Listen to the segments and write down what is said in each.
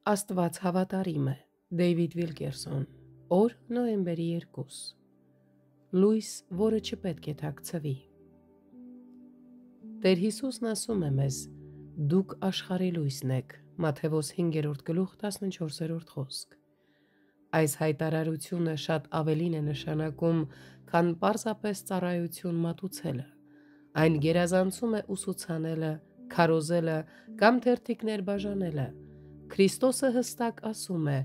Աստված հավատարիմ է։ Դեյվիդ Վիլկերսոն։ Օր նոյեմբերի 2։ Լույս, որը չպետք է թաքցվի։ Տեր Հիսուսն ասում է մեզ. «Դուք աշխարհի լույսն եք» Մատթեոս 5:14 խոսք։ Այս հայտարարությունը շատ ավելին է նշանակում, քան պարզապես ծառայություն մատուցելը։ Այն գերազանցում է ուսուցանելը, քարոզելը կամ թերթիկներ բաժանելը։ Քրիստոսը հստակ ասում է.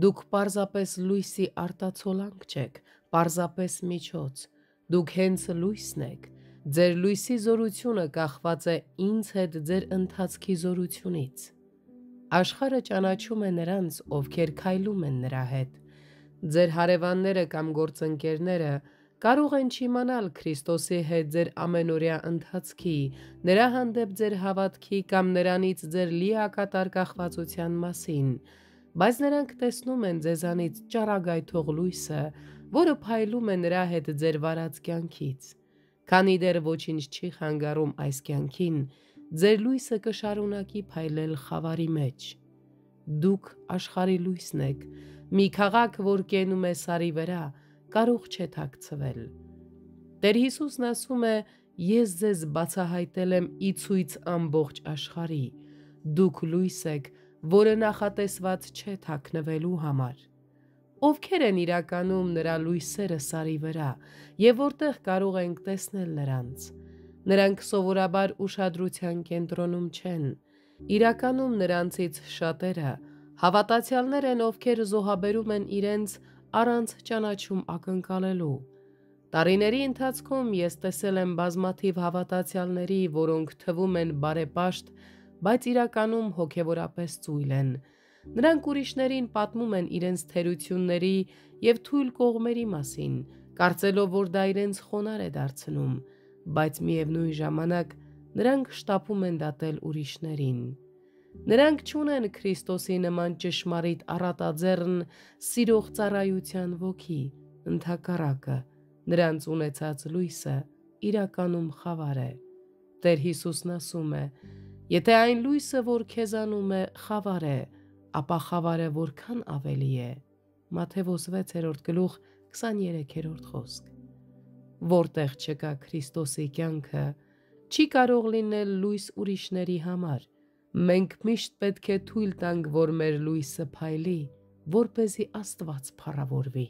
«Դուք պարզապես լույսի արտացոլանք չեք, պարզապես միջոց։ Դուք հենց լույսն եք։ Ձեր լույսի զորությունը կախված է ինձ հետ ձեր ընթացքի զորությունից»։ Աշխարհը ճանաչում է նրանց, ովքեր քայլում են նրա հետ։ Ձեր հարևանները կամ գործընկերները կարող են չիմանալ Քրիստոսի հետ ձեր ամենօրյա ընթացքի, նրա հանդեպ ձեր հավատքի կամ նրանից ձեր լիակատար կախվածության մասին, բայց նրանք տեսնում են ձեզանից ճառագայթող լույսը, որը փայլում է նրա հետ ձեր վարած կյանքից։ Քանի դեռ ոչինչ չի խանգարում այս կյանքին, ձեր լույսը կշարունակի փայլել խավարի մեջ։ Դուք աշխարհի լույսն եք։ Մի քաղաք, որ կենում է սարի վրա, կարող չէ թաքցվել։ Տեր Հիսուսն ասում է. «Ես ձեզ բացահայտել եմ ի ցույց ամբողջ աշխարհի։ Դուք լույս եք, որը նախատեսված չէ թաքնվելու համար»։ Ովքեր են իրականում նրա լույսերը սարի վրա և որտեղ կարող ենք տեսնել նրանց։ Նրանք սովորաբար ուշադրության կենտրոնում չեն։ Իրականում նրանցից շատերը հավատացյալներ են, ովքեր զոհաբերում են իրենց առանց ճանաչում ակնկալելու։ Տարիների ընթացքում ես տեսել եմ բազմաթիվ հավատացյալների, որոնք թվում են բարեպաշտ, բայց իրականում հոգևորապես ծույլ են։ Նրանք ուրիշներին պատմում են իրենց թերությունների և թույլ կողմերի մասին, կարծելով, որ դա իրենց խոնարհ է դարձնում, բայց միևնույն ժամանակ նրանք շտապում են դատել ուրիշներին։ Նրանք չունեն Քրիստոսի նման ճշմարիտ առատաձեռն սիրող ծառայության ոգի, ընդհակառակը, նրանց ունեցած լույսը իրականում խավար է։ Տեր Հիսուսն ասում է. «Եթե այն լույսը, որ քեզանում է, խավար է, ապա խավարը որքան ավելի է»։ Մատթեոս 6:23 խոսք։ Որտեղ չկա Քրիստոսի կյանքը, չի կարող լինել լույս ուրիշների համար։ Մենք միշտ պետք է թույլ տանք, որ մեր լույսը փայլի, որպեսզի Աստված փառավորվի։